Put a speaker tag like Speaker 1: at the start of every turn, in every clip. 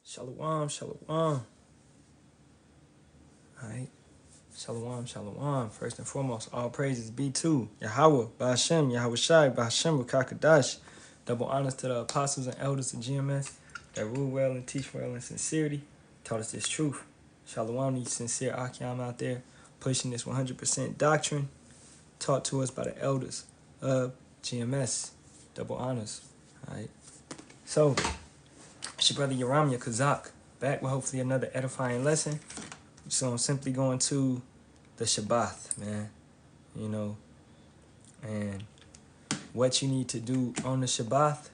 Speaker 1: Shalawam, shalawam. All right. Shalawam, shalawam. First and foremost, all praises be to Yahawah, Bahasham, Yahawashi, Bahasham, Rakakadash. Double honors to the apostles and elders of GMS that rule well and teach well in sincerity, taught us this truth. Shalawam, these sincere Ahtham out there, pushing this 100% doctrine taught to us by the elders of GMS. Double honors. All right. So, it's your brother Yaram Kazak, back with hopefully another edifying lesson. So I'm simply going to the Shabbat, man. You know, and what you need to do on the Shabbat,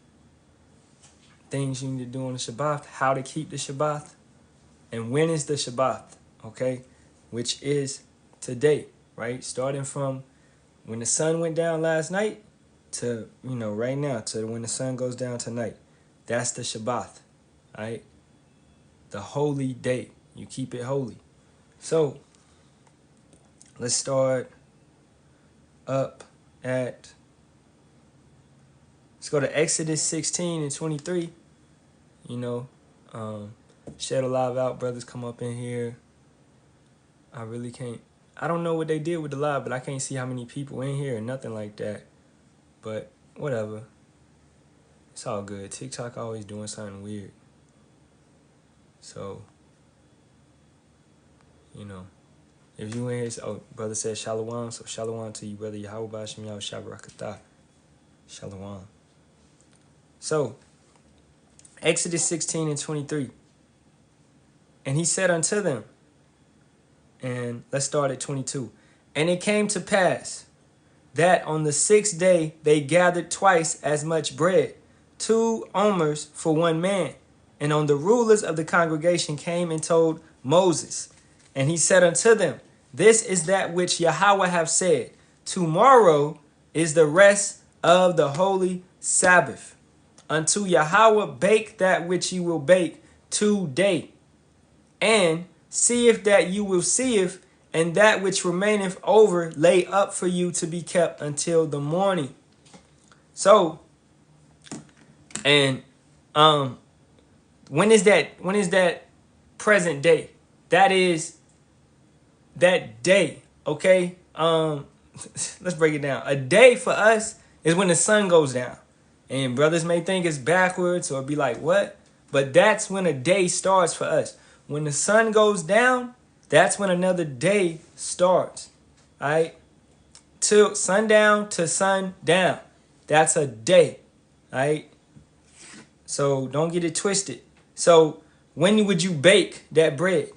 Speaker 1: things you need to do on the Shabbat, how to keep the Shabbat, and when is the Shabbat, okay? Which is today, right? Starting from when the sun went down last night to, you know, right now, to when the sun goes down tonight. That's the Shabbat, right? The holy day. You keep it holy. So, let's start up at, let's go to Exodus 16 and 23. You know, shed a live out, brothers come up in here. I really can't, I don't know what they did with the live, but I can't see how many people in here or nothing like that. But whatever. It's all good. TikTok always doing something weird. So, you know, if you in here, oh, brother said Shalawam, so Shalawam to you, brother Yahawah, Bahasham, Yahawah, Shalawam. So, Exodus 16 and 23. And he said unto them, and let's start at 22. And it came to pass that on the 6th day they gathered twice as much bread, 2 omers for 1 man. And on the rulers of the congregation came and told Moses. And he said unto them, this is that which Yahawah have said. Tomorrow is the rest of the holy Sabbath. Unto Yahawah bake that which you will bake today. And seeth that you will seeth, and that which remaineth over lay up for you to be kept until the morning. So, and when is that present day? That is that day, okay? Let's break it down. A day for us is when the sun goes down. And brothers may think it's backwards or be like, what? But that's when a day starts for us. When the sun goes down, that's when another day starts. All right? Till sundown to sundown. That's a day. All right? So don't get it twisted. So when would you bake that bread?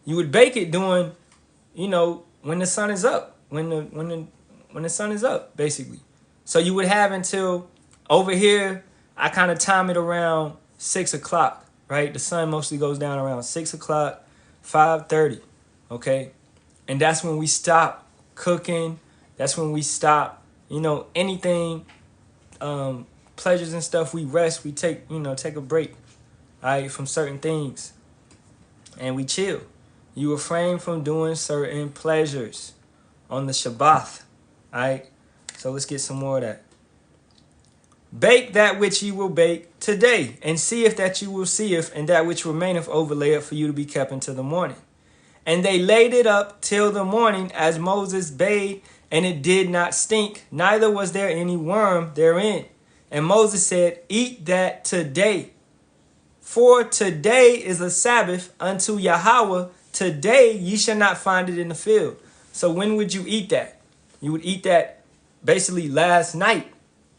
Speaker 1: You would bake it during, you know, when the sun is up. When the sun is up, basically. So you would have until over here, I kind of time it around 6 o'clock, right? The sun mostly goes down around 6 o'clock, 5:30, okay? And that's when we stop cooking. That's when we stop, you know, anything, pleasures and stuff. We rest, we take a break, all right, from certain things. And we chill. You refrain from doing certain pleasures on the Shabbat, all right? So let's get some more of that. Bake that which you will bake today, and seeth that you will seeth, and that which remaineth overlay it for you to be kept until the morning. And they laid it up till the morning, as Moses bade, and it did not stink, neither was there any worm therein. And Moses said, eat that today. For today is a Sabbath unto Yahawah. Today ye shall not find it in the field. So when would you eat that? You would eat that basically last night.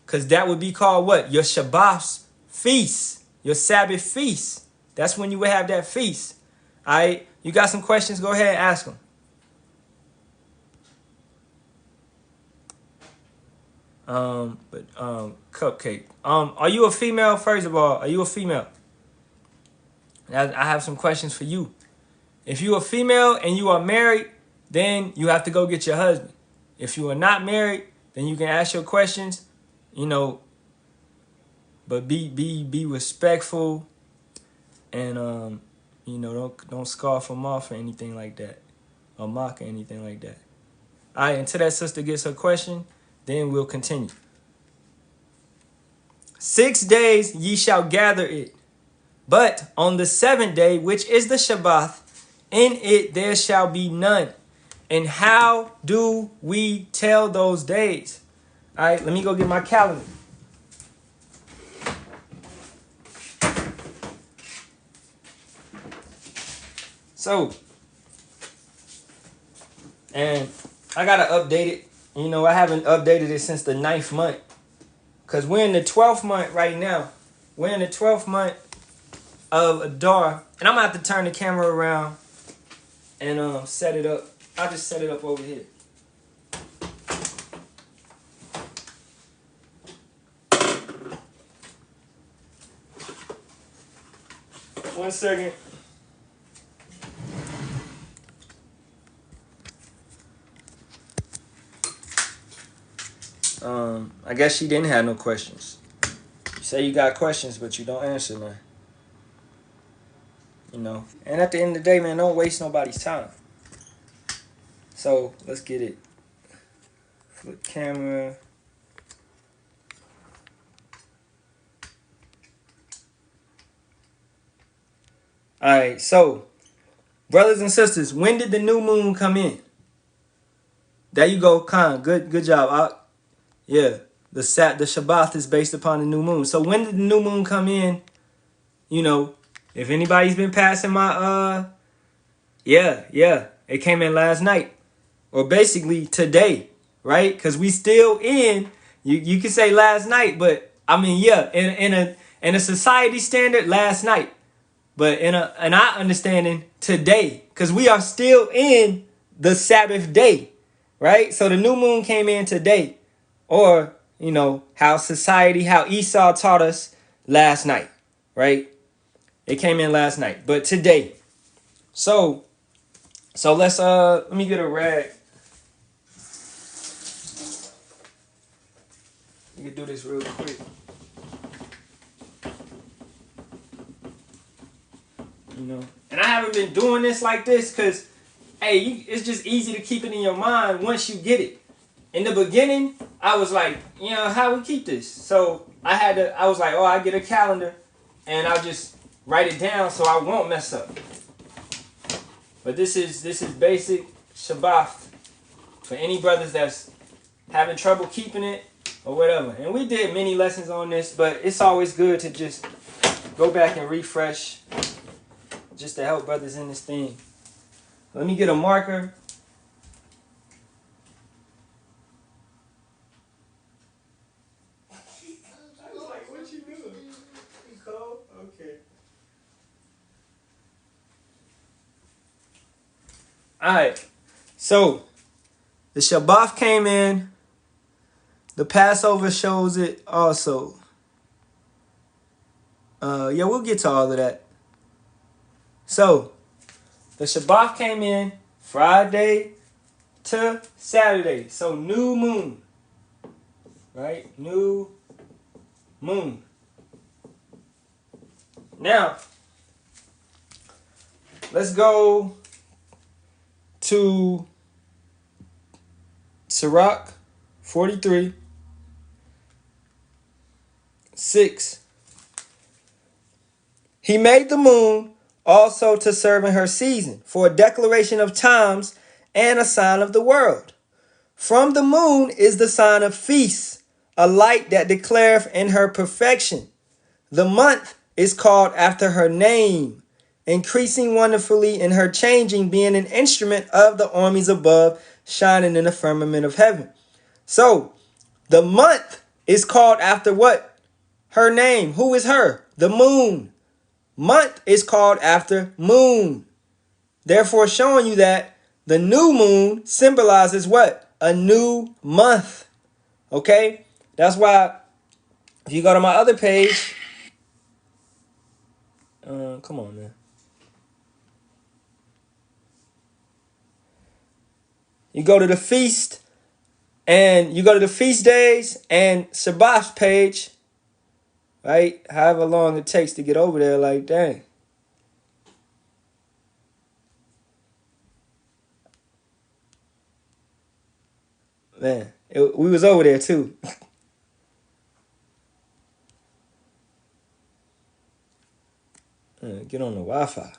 Speaker 1: Because that would be called what? Your Shabbat's feast. Your Sabbath feast. That's when you would have that feast. All right? You got some questions? Go ahead and ask them. Cupcake. Are you a female? First of all, are you a female? I have some questions for you. If you are a female and you are married, then you have to go get your husband. If you are not married, then you can ask your questions, you know, but be respectful and you know, don't scoff them off or anything like that, or mock or anything like that. All right, until that sister gets her question, then we'll continue. 6 days ye shall gather it. But on the seventh day, which is the Shabbath, in it there shall be none. And how do we tell those days? All right, let me go get my calendar. So, and I got to update it. You know, I haven't updated it since the 9th month. Because we're in the 12th month right now. We're in the 12th month of Adar. And I'm going to have to turn the camera around and set it up. I'll just set it up over here. One second. I guess she didn't have no questions. You say you got questions, but you don't answer none. You know, and at the end of the day, man, don't waste nobody's time. So let's get it. Flip camera. All right, so brothers and sisters, when did the new moon come in? There you go, Khan. Good job. Yeah, the Shabbat is based upon the new moon. So when did the new moon come in? You know, if anybody's been passing my yeah, it came in last night, or basically today, right? Because we still in. You can say last night, but I mean, yeah, in a society standard, last night, but in our understanding, today, because we are still in the Sabbath day, right? So the new moon came in today, or you know how Esau taught us last night, right? It came in last night, but today. So let's let me get a rag. You can do this real quick. You know, and I haven't been doing this like this because, hey, it's just easy to keep it in your mind once you get it. In the beginning, I was like, you know, how we keep this? So I was like, oh, I get a calendar, and I'll just write it down so I won't mess up. But this is basic Shabbat for any brothers that's having trouble keeping it or whatever. And we did many lessons on this, but it's always good to just go back and refresh just to help brothers in this thing. Let me get a marker. I was like, what you doing? You cold? Okay. Alright. So the Shabbat came in. The Passover shows it also. Yeah, we'll get to all of that. So, the Shabbat came in Friday to Saturday. So, new moon. Right? New moon. Now, let's go to Sirach 43, 6. He made the moon also to serve in her season, for a declaration of times and a sign of the world. From the moon is the sign of feasts, a light that declareth in her perfection. The month is called after her name, increasing wonderfully in her changing, being an instrument of the armies above, shining in the firmament of heaven. So, the month is called after what? Her name. Who is her? The moon. Month is called after moon. Therefore, showing you that the new moon symbolizes what? A new month. Okay? That's why if you go to my other page, come on, man. You go to the feast, and you go to the feast days and Shabbat page, right? However long it takes to get over there, like, dang. Man, we was over there too. Get on the Wi-Fi.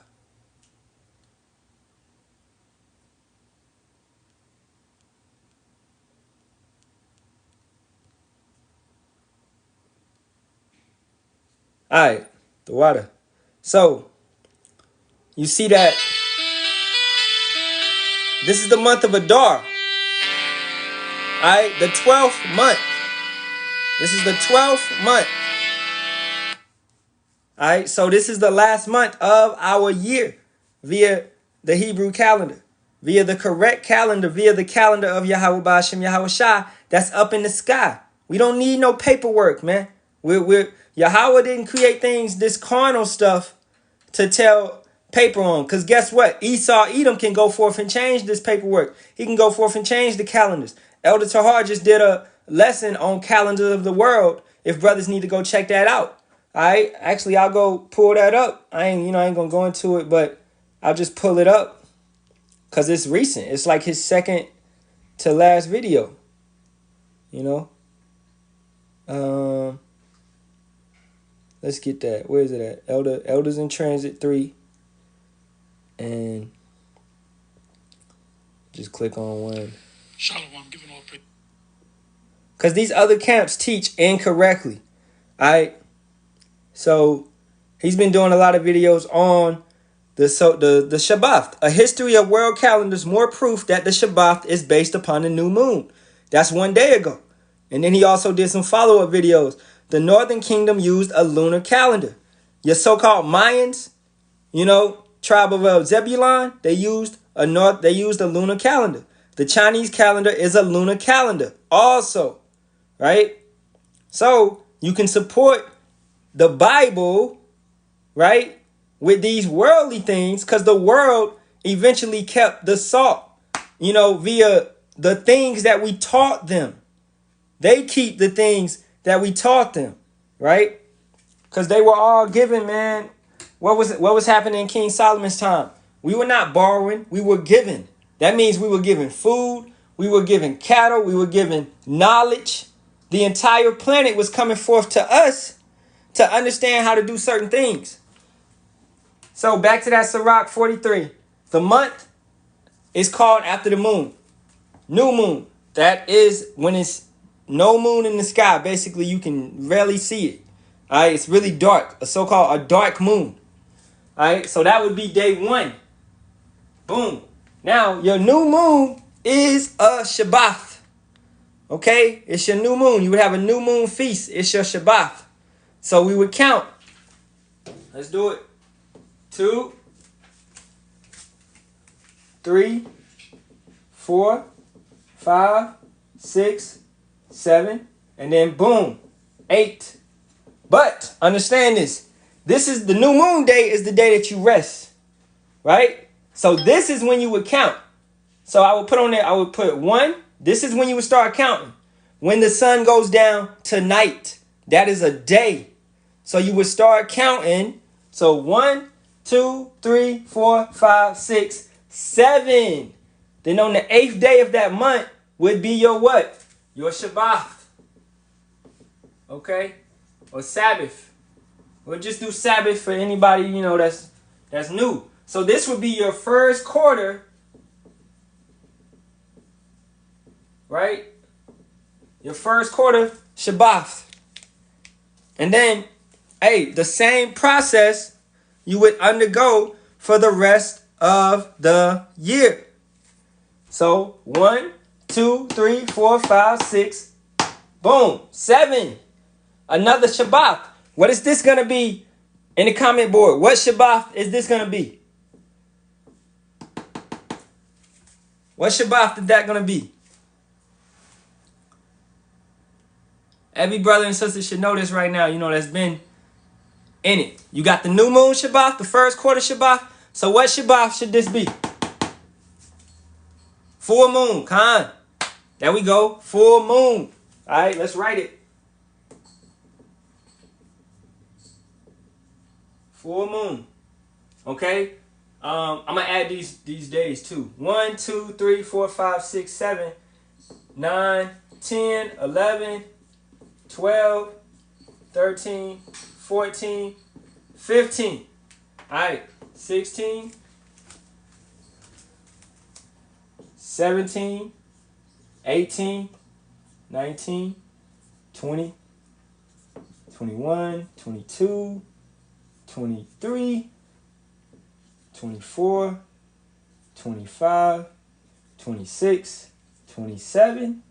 Speaker 1: All right, the water. So, you see that this is the month of Adar. All right, the 12th month. This is the 12th month. All right, so this is the last month of our year via the Hebrew calendar, via the correct calendar, via the calendar of Yahawah, Bahasham, Yahawashi that's up in the sky. We don't need no paperwork, man. Yahawah didn't create things, this carnal stuff, to tell paper on. Because guess what? Esau, Edom can go forth and change this paperwork. He can go forth and change the calendars. Elder Tahar just did a lesson on calendars of the world. If brothers need to go check that out. All right. Actually, I'll go pull that up. I ain't gonna go into it, but I'll just pull it up because it's recent. It's like his second to last video. Let's get that. Where is it at? Elders in Transit 3. And just click on one.
Speaker 2: Shalawam, giving all praise.
Speaker 1: Because these other camps teach incorrectly. Alright? So he's been doing a lot of videos on the Shabbat. A history of world calendars, more proof that the Shabbat is based upon the new moon. That's 1 day ago. And then he also did some follow-up videos. The Northern Kingdom used a lunar calendar. Your so-called Mayans, tribe of Zebulon, they used a lunar calendar. The Chinese calendar is a lunar calendar also, right? So you can support the Bible, right, with these worldly things because the world eventually kept the salt, via the things that we taught them. They keep the things that we taught them, right? Because they were all given, man. What was happening in King Solomon's time? We were not borrowing, we were given. That means we were given food, we were given cattle, we were given knowledge. The entire planet was coming forth to us to understand how to do certain things. So back to that Sirach 43. The month is called after the moon. New moon. That is when it's no moon in the sky. Basically, you can rarely see it. All right, it's really dark. A so-called a dark moon. All right, so that would be day 1. Boom. Now, your new moon is a Shabbat. Okay, it's your new moon. You would have a new moon feast. It's your Shabbat. So we would count. Let's do it. 2, 3, 4, 5, 6, 7, and then boom, 8. But understand this. This is the new moon day is the day that you rest. Right? So this is when you would count. So I would put on there, I would put 1. This is when you would start counting. When the sun goes down tonight. That is a day. So you would start counting. So 1, 2, 3, 4, 5, 6, 7. Then on the 8th day of that month would be your what? Your Shabbat. Okay? Or Sabbath. We'll just do Sabbath for anybody, that's new. So this would be your first quarter. Right? Your first quarter Shabbat. And then, the same process you would undergo for the rest of the year. So 1, 2, 3, 4, 5, 6, boom, 7. Another Shabbat. What is this going to be in the comment board? What Shabbat is this going to be? What Shabbat is that going to be? Every brother and sister should know this right now. That's been in it. You got the new moon Shabbat, the first quarter Shabbat. So what Shabbat should this be? Full moon. Khan. There we go. Full moon. All right, let's write it. Full moon. Okay? I'm going to add these days too. 1, 2, 3, 4, 5, 6, 7, 9, 10, 11, 12, 13, 14, 15. All right, 16, 17, 18, 19, 20, 21, 22, 23, 24, 25, 26, 27,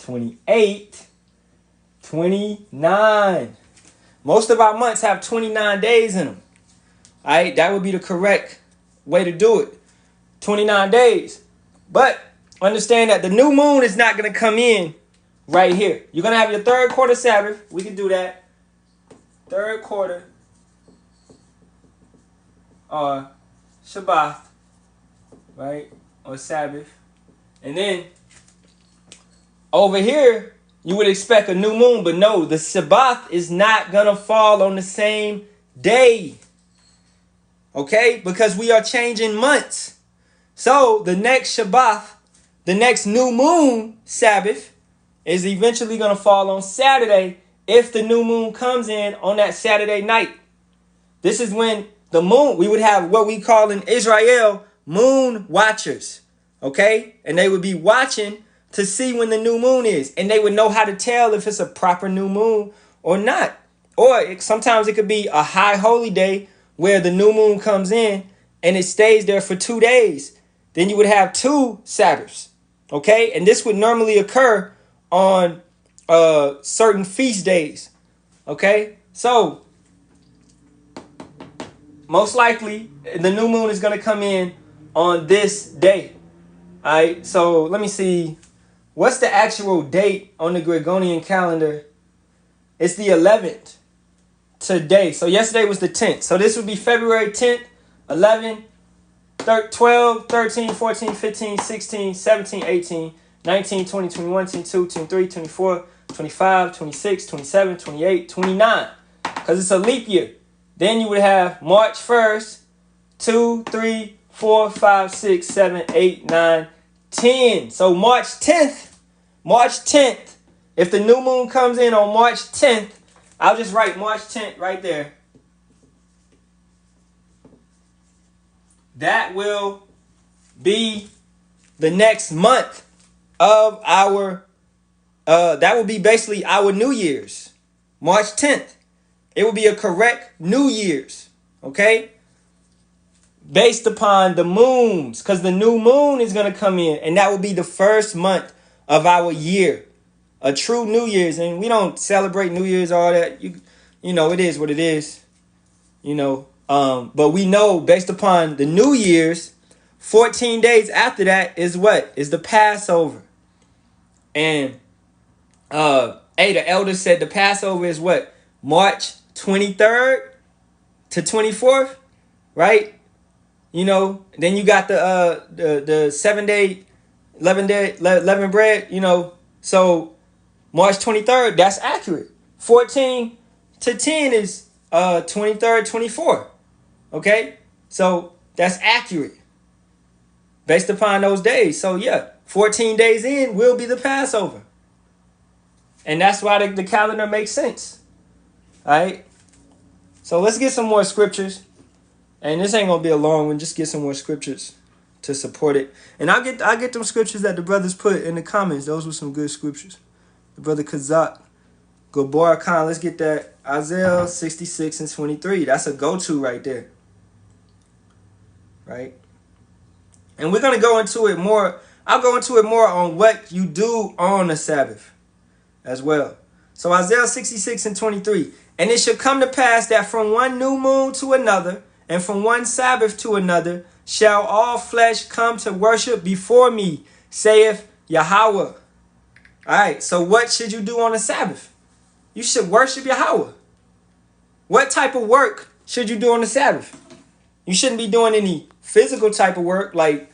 Speaker 1: 28, 29. Most of our months have 29 days in them. All right, that would be the correct way to do it. 29 days. But understand that the new moon is not going to come in right here. You're going to have your third quarter Sabbath. We can do that. Third quarter or Shabbat, right? Or Sabbath. And then over here, you would expect a new moon. But no, the Sabbath is not going to fall on the same day. Okay? Because we are changing months. So the next Shabbat, the next new moon Sabbath, is eventually going to fall on Saturday if the new moon comes in on that Saturday night. This is when the moon, we would have what we call in Israel moon watchers. Okay? And they would be watching to see when the new moon is. And they would know how to tell if it's a proper new moon or not. Or sometimes it could be a high holy day where the new moon comes in and it stays there for 2 days. Then you would have 2 Sabbaths. Okay? And this would normally occur on certain feast days. Okay? So, most likely, the new moon is going to come in on this day. All right? So, let me see. What's the actual date on the Gregorian calendar? It's the 11th today. So, yesterday was the 10th. So, this would be February 10th, 11th. 12, 13, 14, 15, 16, 17, 18, 19, 20, 21, 22, 23, 24, 25, 26, 27, 28, 29. Because it's a leap year. Then you would have March 1st, 2, 3, 4, 5, 6, 7, 8, 9, 10. So March 10th, if the new moon comes in on March 10th, I'll just write March 10th right there. That will be the next month of our, that will be basically our New Year's. March 10th. It will be a correct New Year's. Okay? Based upon the moons. Because the new moon is going to come in. And that will be the first month of our year. A true New Year's. And we don't celebrate New Year's, all that. You know, it is what it is. You know. But we know based upon the New Year's, 14 days after that is what? Is the Passover. And the elder said the Passover is what? March 23rd to 24th, right? You know, then you got the 7 day, 11 bread, you know. So March 23rd, that's accurate. 14 to 10 is 23rd, 24th. Okay, so that's accurate based upon those days. So yeah, 14 days in will be the Passover. And that's why the calendar makes sense. All right, so let's get some more scriptures. And this ain't going to be a long one. Just get some more scriptures to support it. And I'll get them scriptures that the brothers put in the comments. Those were some good scriptures. The brother Kazak, Barak, let's get that. Isaiah 66 and 23. That's a go-to right there. Right? And we're going to go into it more. I'll go into it more on what you do on the Sabbath as well. So Isaiah 66 and 23. And it shall come to pass that from one new moon to another, and from one Sabbath to another, shall all flesh come to worship before me, saith Yahawah. All right, so what should you do on the Sabbath? You should worship Yahawah. What type of work should you do on the Sabbath? You shouldn't be doing any physical type of work. Like,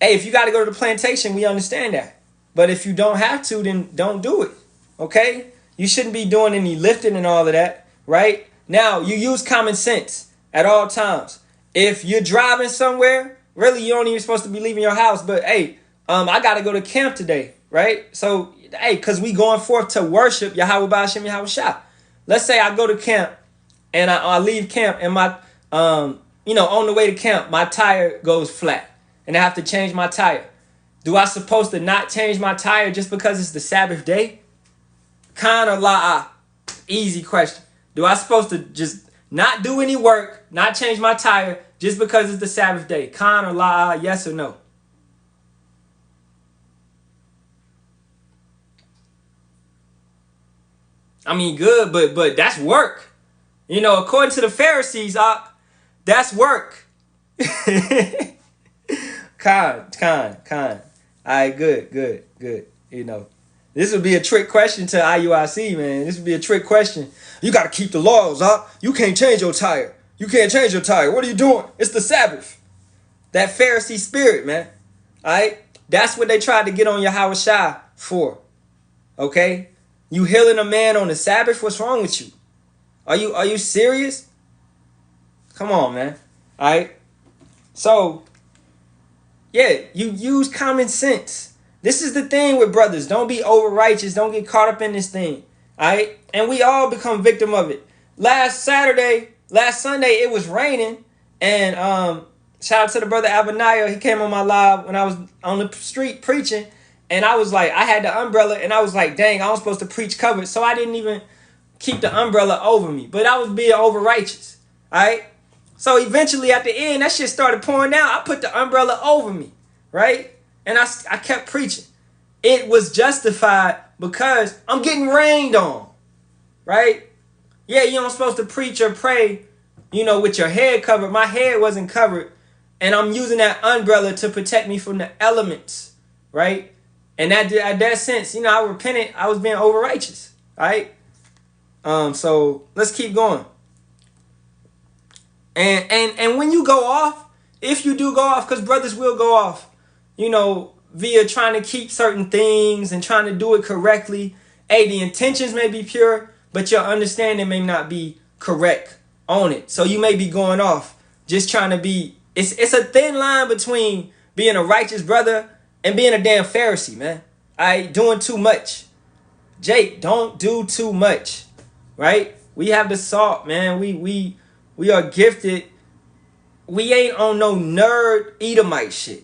Speaker 1: hey, if you got to go to the plantation, we understand that. But if you don't have to, then don't do it. Okay? You shouldn't be doing any lifting and all of that, right? Now, you use common sense at all times. If you're driving somewhere, really, you don't even supposed to be leaving your house. But, hey, I got to go to camp today, right? So, hey, because we going forth to worship Yahawah, Bahasham, Yahawashi. Let's say I go to camp and I leave camp and on the way to camp, my tire goes flat and I have to change my tire. Do I supposed to not change my tire just because it's the Sabbath day? Khan or la'ah? Easy question. Do I supposed to just not do any work, not change my tire just because it's the Sabbath day? Khan or la'ah? Yes or no? I mean, good, but that's work. According to the Pharisees, that's work. Con. All right, good. This would be a trick question to IUIC, man. This would be a trick question. You got to keep the laws, You can't change your tire. What are you doing? It's the Sabbath. That Pharisee spirit, man. All right? That's what they tried to get on Yahawashi for. Okay? You healing a man on the Sabbath? What's wrong with you? Are you serious? Come on, man. All right? So, yeah, you use common sense. This is the thing with brothers. Don't be over righteous. Don't get caught up in this thing. All right? And we all become victim of it. Last Sunday, it was raining. And shout out to the brother Abaniah. He came on my live when I was on the street preaching. And I was like, I had the umbrella. And I was like, dang, I was supposed to preach covered. So I didn't even keep the umbrella over me. But I was being over righteous. All right? So eventually at the end, that shit started pouring down. I put the umbrella over me. Right? And I kept preaching. It was justified because I'm getting rained on. Right? Yeah, you don't supposed to preach or pray, with your head covered. My head wasn't covered. And I'm using that umbrella to protect me from the elements. Right? And that sense, I repented. I was being over righteous. Right? So let's keep going. And when you go off, if you do go off, because brothers will go off, via trying to keep certain things and trying to do it correctly. Hey, the intentions may be pure, but your understanding may not be correct on it. So you may be going off, just trying to be. It's a thin line between being a righteous brother and being a damn Pharisee, man. Doing too much. Jake, don't do too much, right? We have the salt, man. We are gifted. We ain't on no nerd Edomite shit.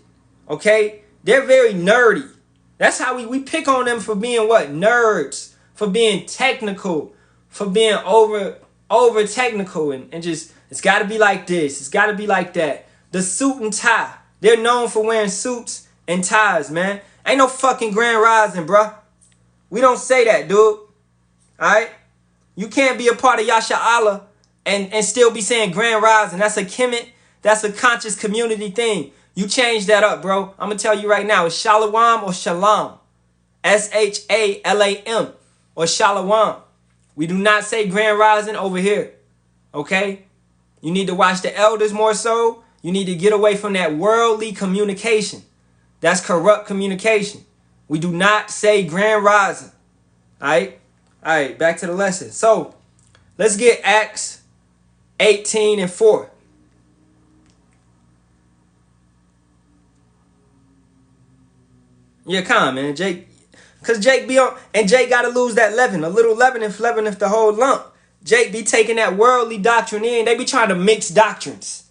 Speaker 1: Okay? They're very nerdy. That's how we pick on them for being what? Nerds. For being technical. For being over technical. And just, it's got to be like this. It's got to be like that. The suit and tie. They're known for wearing suits and ties, man. Ain't no fucking grand rising, bruh. We don't say that, dude. Alright? You can't be a part of Yasharahla and still be saying grand rising. That's a kemet. That's a conscious community thing. You change that up, bro. I'm going to tell you right now. It's Shalawam or Shalom. Shalam or Shalawam. We do not say grand rising over here. Okay? You need to watch the elders more so. You need to get away from that worldly communication. That's corrupt communication. We do not say grand rising. Alright? Alright, back to the lesson. So, let's get Acts 18:4. Yeah, come on, man. Jake, because Jake be on, and Jake got to lose that leaven. A little leaveneth the whole lump. Jake be taking that worldly doctrine in. They be trying to mix doctrines.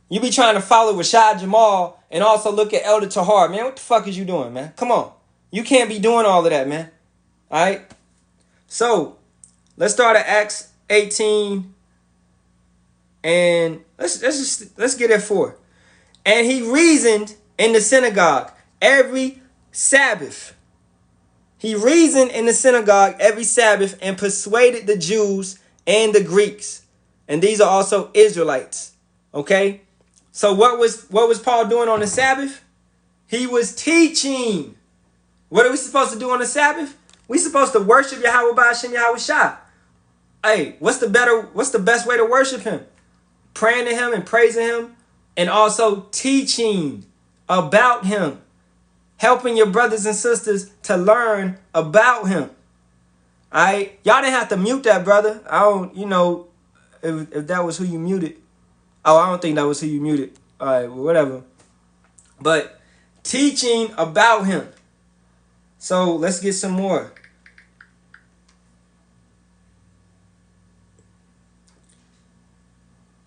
Speaker 1: You be trying to follow Rashad Jamal and also look at Elder Tahar. Man, what the fuck is you doing, man? Come on. You can't be doing all of that, man. All right? So, let's start at Acts 18. And let's get at 4. And he reasoned in the synagogue every Sabbath. He reasoned in the synagogue every Sabbath and persuaded the Jews and the Greeks. And these are also Israelites. Okay? So what was Paul doing on the Sabbath? He was teaching. What are we supposed to do on the Sabbath? We supposed to worship Yahawah, Bahasham, Yahawashi. Hey, what's the best way to worship him? Praying to him and praising him, and also teaching about him. Helping your brothers and sisters to learn about him. Alright? Y'all didn't have to mute that, brother. I don't, if that was who you muted. Oh, I don't think that was who you muted. Alright, well, whatever. But teaching about him. So let's get some more.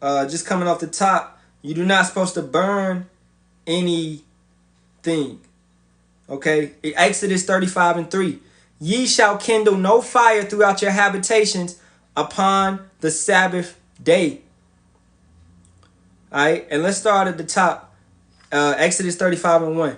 Speaker 1: Just coming off the top. You do not supposed to burn anything. Okay? Exodus 35:3. Ye shall kindle no fire throughout your habitations upon the Sabbath day. Alright, and let's start at the top. Exodus 35:1.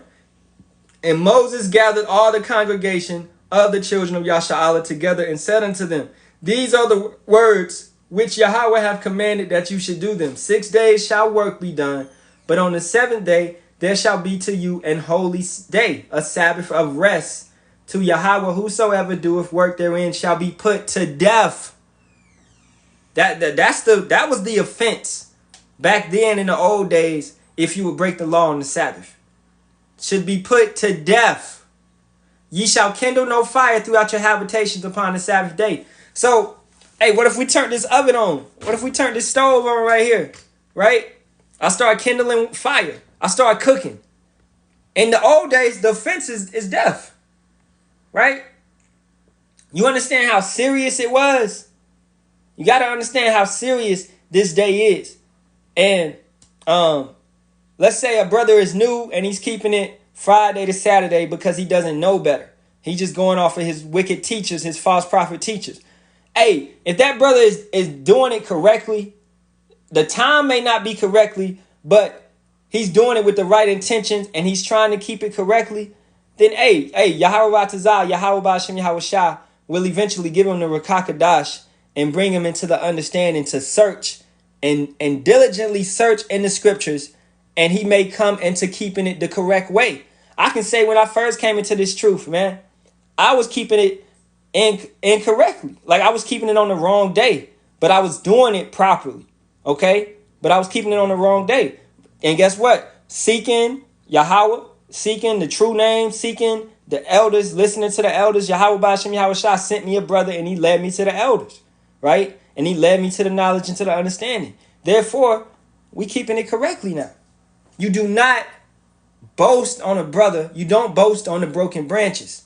Speaker 1: And Moses gathered all the congregation of the children of Yasharahla together and said unto them, these are the words which Yahawah have commanded that you should do them. 6 days shall work be done, but on the 7th day there shall be to you an holy day, a Sabbath of rest to Yahawah. Whosoever doeth work therein shall be put to death. That was the offense back then in the old days. If you would break the law on the Sabbath, should be put to death. Ye shall kindle no fire throughout your habitations upon the Sabbath day. So, hey, what if we turn this oven on? What if we turn this stove on right here? Right? I start kindling fire. I start cooking. In the old days, the offense is death. Right? You understand how serious it was? You got to understand how serious this day is. And let's say a brother is new and he's keeping it Friday to Saturday because he doesn't know better. He's just going off of his wicked teachers, his false prophet teachers. Hey, if that brother is doing it correctly, the time may not be correctly, but he's doing it with the right intentions and he's trying to keep it correctly, then Yahawah Tazah, Yahawah Bahasham, Yahawashi will eventually give him the Rakakadash and bring him into the understanding to search and diligently search in the scriptures, and he may come into keeping it the correct way. I can say when I first came into this truth, man, I was keeping it incorrectly. Like I was keeping it on the wrong day, but I was doing it properly. Okay? But I was keeping it on the wrong day. And guess what? Seeking Yahawah, seeking the true name, seeking the elders, listening to the elders. Yahawah Bahasham Yahawashi sent me a brother and he led me to the elders. Right? And he led me to the knowledge and to the understanding. Therefore, we keeping it correctly now. You do not boast on a brother. You don't boast on the broken branches.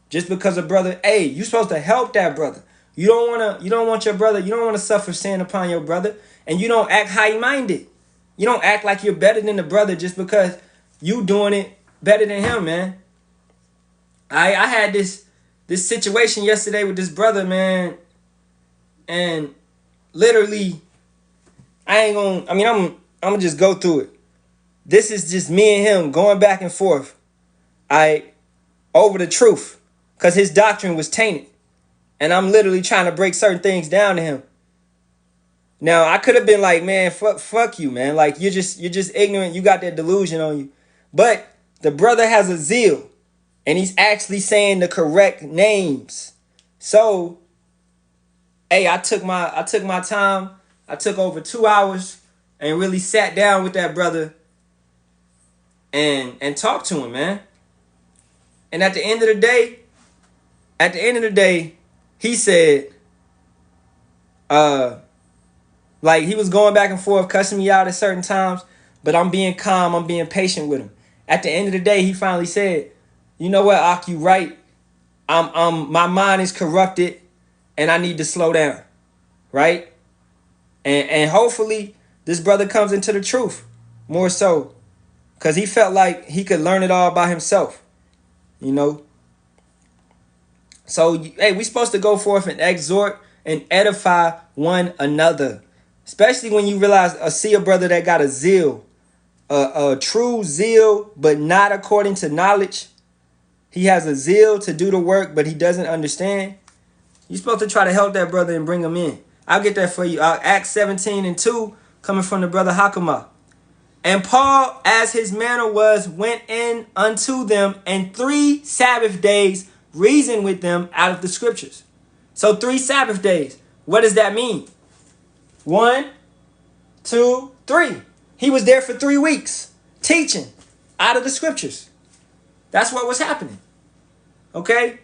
Speaker 1: Just because a brother, you're supposed to help that brother. You don't want your brother, you don't want to suffer sin upon your brother. And you don't act high-minded. You don't act like you're better than the brother just because you doing it better than him, man. I had this situation yesterday with this brother, man. And literally, I'm gonna just go through it. This is just me and him going back and forth. Over the truth. Because his doctrine was tainted. And I'm literally trying to break certain things down to him. Now, I could have been like, man, fuck you, man. Like, you're just ignorant. You got that delusion on you. But the brother has a zeal. And he's actually saying the correct names. So, I took my time. I took over 2 hours and really sat down with that brother and talked to him, man. And at the end of the day, he said, like he was going back and forth, cussing me out at certain times, but I'm being calm, I'm being patient with him. At the end of the day, he finally said, you know what, Ak, you right. My mind is corrupted and I need to slow down. Right? And hopefully this brother comes into the truth more so. Because he felt like he could learn it all by himself. You know? So, we supposed to go forth and exhort and edify one another. Especially when you realize, see a brother that got a zeal. A true zeal, but not according to knowledge. He has a zeal to do the work, but he doesn't understand. You're supposed to try to help that brother and bring him in. I'll get that for you. Acts 17:2, coming from the brother Hakama. And Paul, as his manner was, went in unto them, and 3 Sabbath days reasoned with them out of the scriptures. So 3 Sabbath days. What does that mean? 1, 2, 3. He was there for 3 weeks teaching out of the scriptures. That's what was happening. Okay?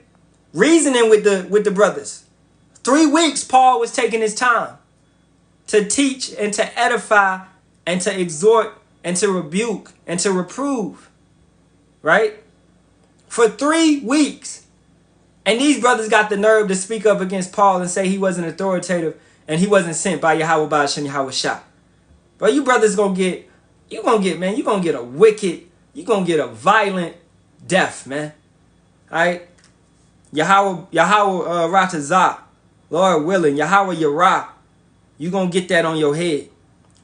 Speaker 1: Reasoning with the brothers. 3 weeks Paul was taking his time to teach and to edify and to exhort and to rebuke and to reprove. Right? For 3 weeks. And these brothers got the nerve to speak up against Paul and say he wasn't authoritative and he wasn't sent by Yahawah Bahasham Yahawashi. But you brothers gonna get you're going to get a wicked, you're going to get a violent death, man. All right? Yahawah Ratazah, Lord willing, Yahawah Yarah, you're going to get that on your head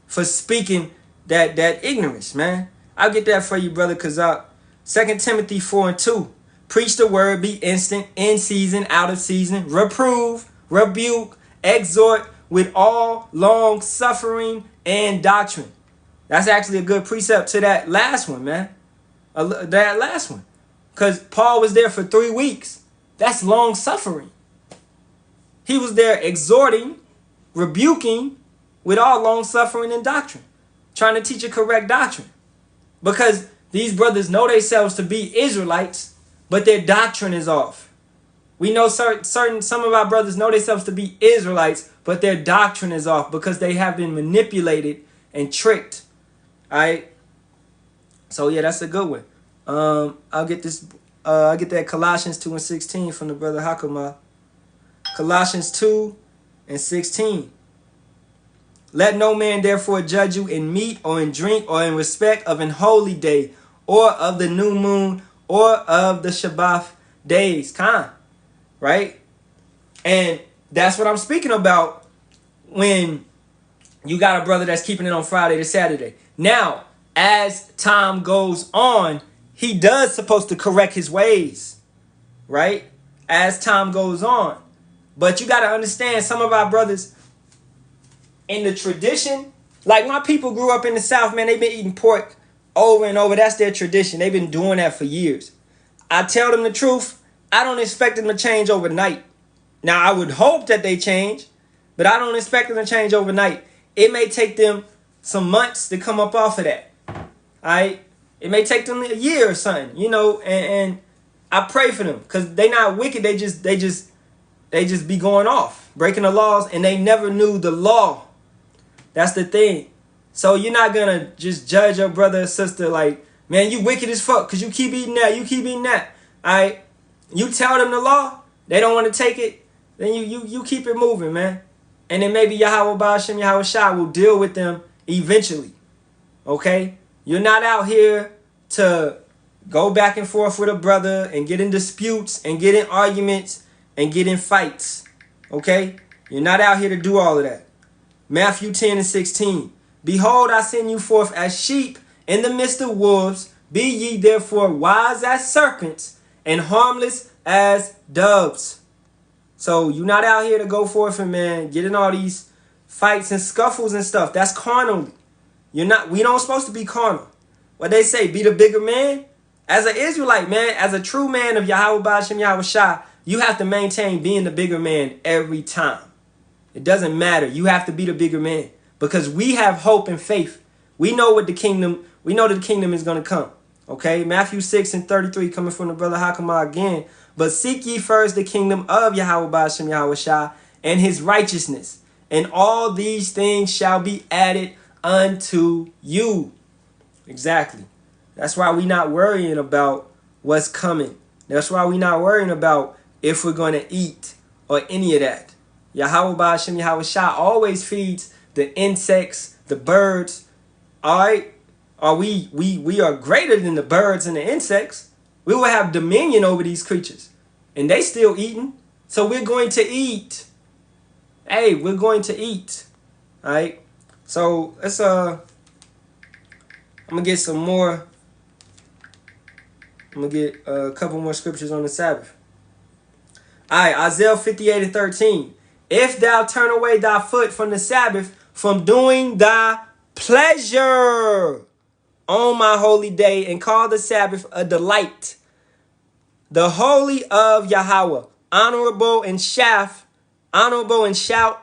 Speaker 1: for speaking that ignorance, man. I'll get that for you, brother Kazak. 2 Timothy 4:2. Preach the word, be instant, in season, out of season, reprove, rebuke, exhort with all long suffering and doctrine. That's actually a good precept to that last one, man. That last one. Because Paul was there for 3 weeks. That's long suffering. He was there exhorting, rebuking with all long suffering and doctrine. Trying to teach a correct doctrine. Because these brothers know themselves to be Israelites, but their doctrine is off. We know some of our brothers know themselves to be Israelites, but their doctrine is off because they have been manipulated and tricked. All right. So yeah, that's a good one. I'll get that Colossians 2:16 from the brother Hakama. Colossians 2:16. Let no man therefore judge you in meat or in drink or in respect of an holy day or of the new moon or of the Sabbath days. Right? And that's what I'm speaking about when you got a brother that's keeping it on Friday to Saturday. Now, as time goes on, he does supposed to correct his ways. Right? As time goes on. But you got to understand, some of our brothers in the tradition, like my people grew up in the South, man, they've been eating pork over and over. That's their tradition. They've been doing that for years. I tell them the truth. I don't expect them to change overnight. Now, I would hope that they change, but I don't expect them to change overnight. It may take them some months to come up off of that. All right? It may take them a year or something, you know, and I pray for them because they not wicked. They just be going off, breaking the laws, and they never knew the law. That's the thing. So you're not going to just judge your brother or sister like, man, you wicked as fuck because you keep eating that, you keep eating that. All right? You tell them the law, they don't want to take it, then you keep it moving, man. And then maybe Yahawah, Bahasham, Yahawashi will deal with them eventually. Okay? You're not out here to go back and forth with a brother and get in disputes and get in arguments and get in fights. Okay? You're not out here to do all of that. Matthew 10:16. Behold, I send you forth as sheep in the midst of wolves. Be ye therefore wise as serpents and harmless as doves. So you're not out here to go forth and, man, get in all these fights and scuffles and stuff. That's carnal. We don't supposed to be carnal. What they say, be the bigger man. As an Israelite, man, as a true man of Yahawah, Bahasham, Yahawashi, you have to maintain being the bigger man every time. It doesn't matter. You have to be the bigger man because we have hope and faith. We know that the kingdom is going to come. Okay, Matthew 6:33 coming from the brother Hakama again. But seek ye first the kingdom of Yahawah, Bahasham, Yahawashi, and his righteousness, and all these things shall be added unto you. Exactly. That's why we're not worrying about what's coming. That's why we're not worrying about if we're going to eat or any of that. Yahawah, Bahasham, Yahawashi always feeds the insects, the birds. All right? We are greater than the birds and the insects. We will have dominion over these creatures. And they still eating. So we're going to eat. Hey, we're going to eat. All right? So let's I'm going to get some more. I'm going to get a couple more scriptures on the Sabbath. All right, Isaiah 58:13. If thou turn away thy foot from the Sabbath, from doing thy pleasure on my holy day, and call the Sabbath a delight, the holy of Yahawah, honorable and shalt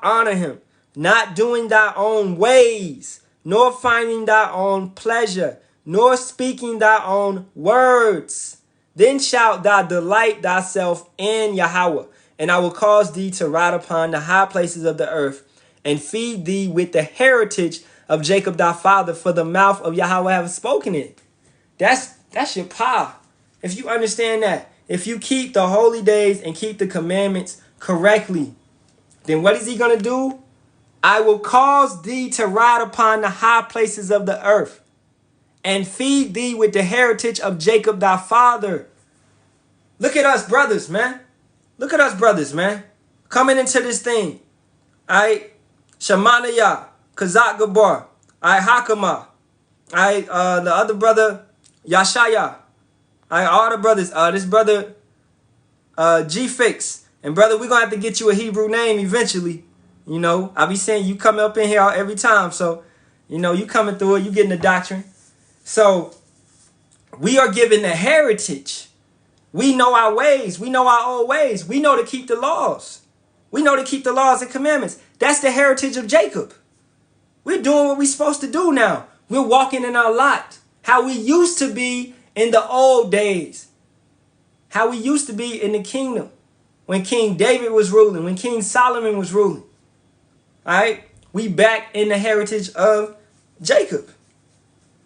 Speaker 1: honor him, not doing thy own ways, nor finding thy own pleasure, nor speaking thy own words. Then shalt thou delight thyself in Yahawah, and I will cause thee to ride upon the high places of the earth, and feed thee with the heritage of Jacob thy father, for the mouth of Yahawah have spoken it. That's your power. If you understand that, if you keep the holy days and keep the commandments correctly, then what is he going to do? I will cause thee to ride upon the high places of the earth. and feed thee with the heritage of Jacob thy father. Look at us brothers, man. Look at us brothers, man. Coming into this thing. All right. Shamanaya, Kazak Gabar, Hakama, the other brother, Yashaya, all the brothers, this brother, G-Fix, and brother, we're going to have to get you a Hebrew name eventually. You know, I be saying you come up in here every time, so, you know, you coming through it, you getting the doctrine. So, we are given the heritage. We know our ways. We know our old ways. We know to keep the laws. We know to keep the laws and commandments. That's the heritage of Jacob. We're doing what we're supposed to do now. We're walking in our lot. How we used to be in the old days. How we used to be in the kingdom. When King David was ruling. When King Solomon was ruling. All right? We back in the heritage of Jacob.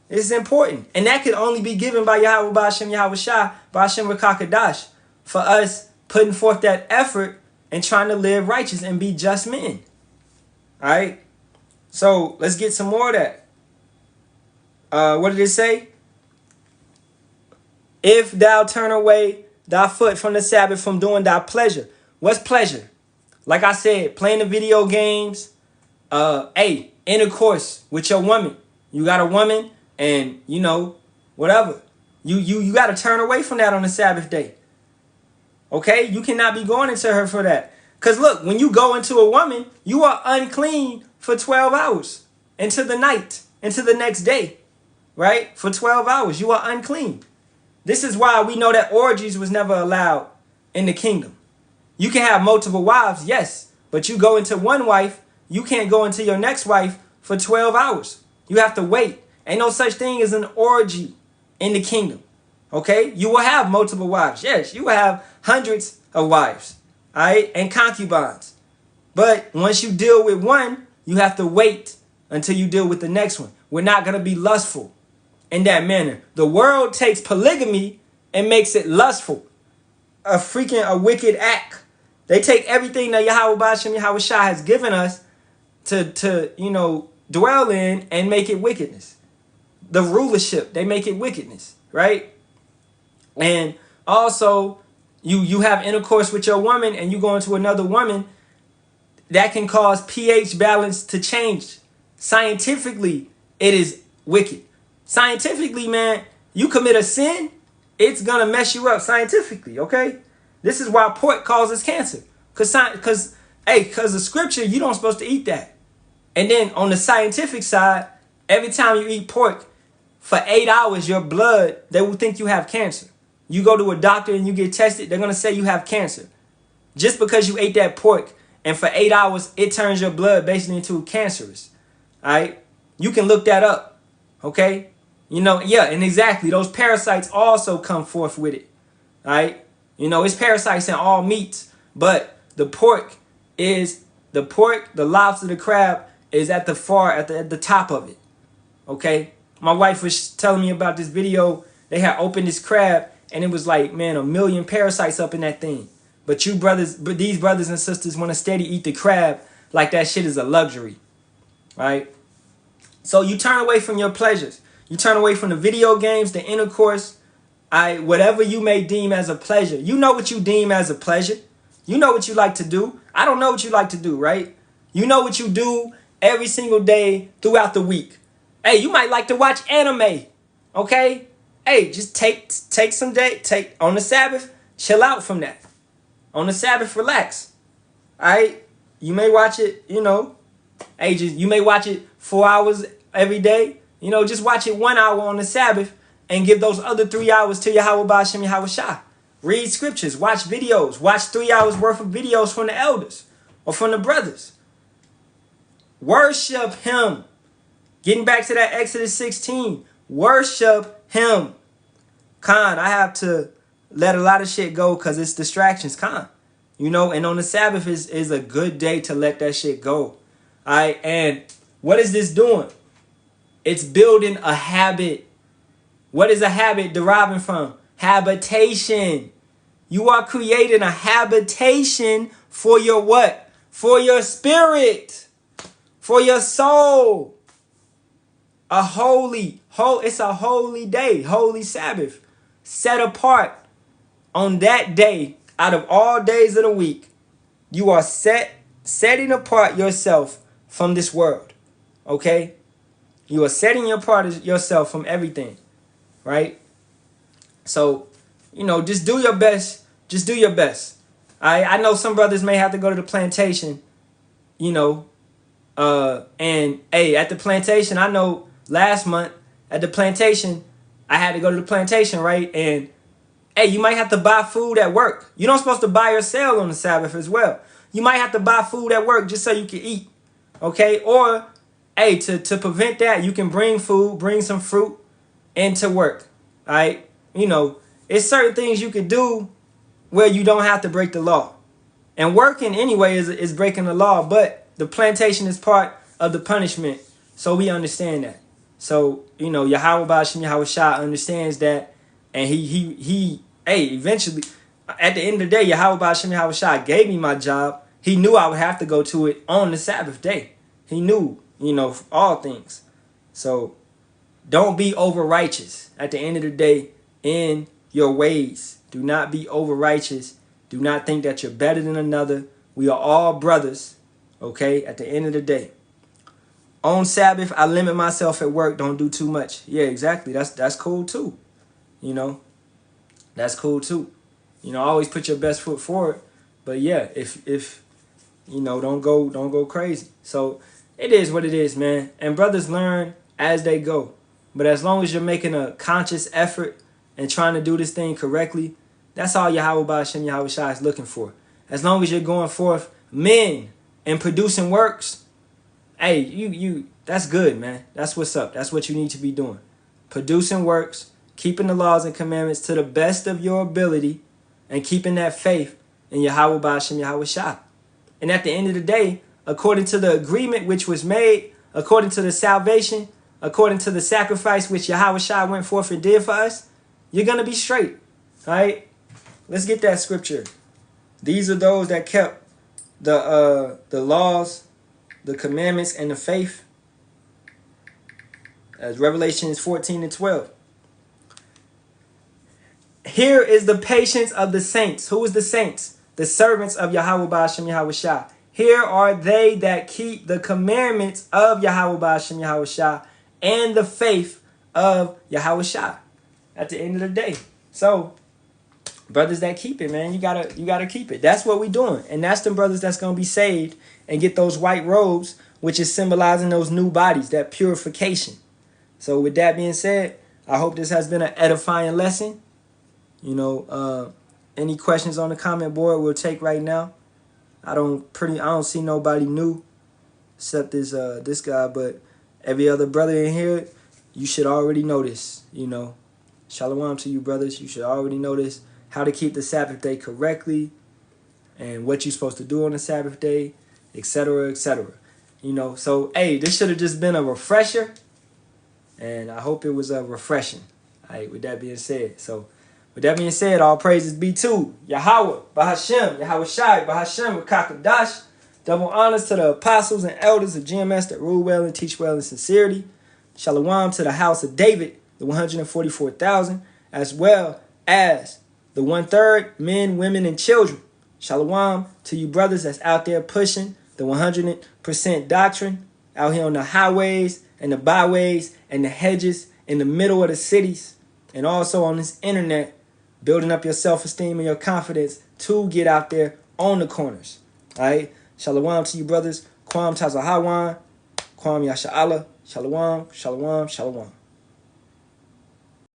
Speaker 1: It's important. And that could only be given by Yahawah, Bahasham, Yahawashi, Bahasham Rakakadash. For us putting forth that effort and trying to live righteous and be just men. All right? So, let's get some more of that. What did it say? If thou turn away thy foot from the Sabbath from doing thy pleasure. What's pleasure? Like I said, playing the video games. Intercourse with your woman. You got a woman and, you know, whatever. You got to turn away from that on the Sabbath day. Okay? You cannot be going into her for that. Because look, when you go into a woman, you are unclean for 12 hours. Into the night. Into the next day. Right? For 12 hours. You are unclean. This is why we know that orgies was never allowed in the kingdom. You can have multiple wives, yes. But you go into one wife, you can't go into your next wife for 12 hours. You have to wait. Ain't no such thing as an orgy in the kingdom. Okay? You will have multiple wives. Yes, you will have hundreds of wives. All right? And concubines. But once you deal with one, you have to wait until you deal with the next one. We're not going to be lustful in that manner. The world takes polygamy and makes it lustful. A wicked act. They take everything that Yahawah, Bahasham, Yahawashi has given us to you know, dwell in and make it wickedness. The rulership, they make it wickedness, right? And also, you have intercourse with your woman and you go into another woman, that can cause pH balance to change. Scientifically, it is wicked. Scientifically, man, you commit a sin, it's going to mess you up scientifically, okay? This is why pork causes cancer. Because the scripture, you don't supposed to eat that. And then on the scientific side, every time you eat pork, for 8 hours, your blood, they will think you have cancer. You go to a doctor and you get tested, they're going to say you have cancer. Just because you ate that pork and for 8 hours, it turns your blood basically into cancerous. All right? You can look that up. Okay? You know, yeah, and exactly. Those parasites also come forth with it. All right? You know, it's parasites in all meats. But the pork, the lobster, the crab is at the top of it. Okay? My wife was telling me about this video. They had opened this crab and it was like, man, 1 million parasites up in that thing. But these brothers and sisters want to steady eat the crab like that shit is a luxury. Right? So you turn away from your pleasures. You turn away from the video games, the intercourse, whatever you may deem as a pleasure. You know what you deem as a pleasure. You know what you like to do. I don't know what you like to do, right? You know what you do every single day throughout the week. Hey, you might like to watch anime, okay? Hey, just take some day, on the Sabbath, chill out from that. On the Sabbath, relax. All right? You may watch it, you know. Hey, you may watch it 4 hours every day. You know, just watch it 1 hour on the Sabbath and give those other 3 hours to Yahawah, Bahasham, Yahawashi. Read scriptures, watch videos, watch 3 hours worth of videos from the elders or from the brothers. Worship him. Getting back to that Exodus 16. Worship him. Khan, I have to let a lot of shit go because it's distractions. Khan. You know, and on the Sabbath is a good day to let that shit go. All right, and what is this doing? It's building a habit. What is a habit deriving from? Habitation. You are creating a habitation for your what? For your spirit. For your soul. A holy It's a holy day, holy Sabbath, set apart on that day out of all days of the week. You are setting apart yourself from this world, okay? You are setting apart yourself from everything, right? So, just do your best. Just do your best. I know some brothers may have to go to the plantation, and hey, at the plantation, I know last month at the plantation, I had to go to the plantation, right? And hey, you might have to buy food at work. You're not supposed to buy or sell on the Sabbath as well. You might have to buy food at work just so you can eat, okay? Or, hey, to prevent that, you can bring food, bring some fruit into work, all right? It's certain things you could do where you don't have to break the law. And working anyway is breaking the law, but the plantation is part of the punishment, so we understand that. So, Yahawah Bahasham Yahawashi understands that, and he eventually, at the end of the day, Yahawah Bahasham Yahawashi gave me my job. He knew I would have to go to it on the Sabbath day. He knew, all things. So don't be over righteous at the end of the day in your ways. Do not be over righteous. Do not think that you're better than another. We are all brothers, okay, at the end of the day. On Sabbath, I limit myself at work. Don't do too much. Yeah, exactly. That's cool too. That's cool too. Always put your best foot forward. But yeah, if don't go crazy. So it is what it is, man. And brothers learn as they go. But as long as you're making a conscious effort and trying to do this thing correctly, that's all Yahawah Bahasham Yahawashi is looking for. As long as you're going forth men and producing works, hey, you that's good, man. That's what's up. That's what you need to be doing. Producing works, keeping the laws and commandments to the best of your ability, and keeping that faith in Yahawah Bahasham Yahawashi. And at the end of the day, according to the agreement which was made, according to the salvation, according to the sacrifice which Yahawashi went forth and did for us, you're going to be straight. All right? Let's get that scripture. These are those that kept the laws, the commandments, and the faith. As Revelations 14:12. Here is the patience of the saints. Who is the saints? The servants of Yahawah Bahasham Yahawashi. Here are they that keep the commandments of Yahawah Bahasham Yahawashi and the faith of Yahawashi at the end of the day. So, brothers that keep it, man, you gotta keep it. That's what we doing. And that's the brothers that's gonna be saved and get those white robes, which is symbolizing those new bodies, that purification. So with that being said, I hope this has been an edifying lesson. Any questions on the comment board we'll take right now. I don't see nobody new except this guy, but every other brother in here, you should already know this. Shalawam to you, brothers. You should already know this, how to keep the Sabbath day correctly and what you're supposed to do on the Sabbath day, etc., etc. So hey, this should have just been a refresher, and I hope it was refreshing. All right, with that being said, all praises be to Yahawah, Bahasham, Yahawashi, Bahasham, Kakadash. Double honors to the apostles and elders of GMS that rule well and teach well in sincerity. Shalawam to the house of David, the 144,000, as well as the 1/3 men, women, and children. Shalawam to you brothers that's out there pushing the 100% doctrine, out here on the highways and the byways and the hedges in the middle of the cities, and also on this internet, building up your self-esteem and your confidence to get out there on the corners. All right? Shalawam to you brothers. Kwam Tazahawan. Kwam Yasharahla. Shalawam, shalawam, shalawam.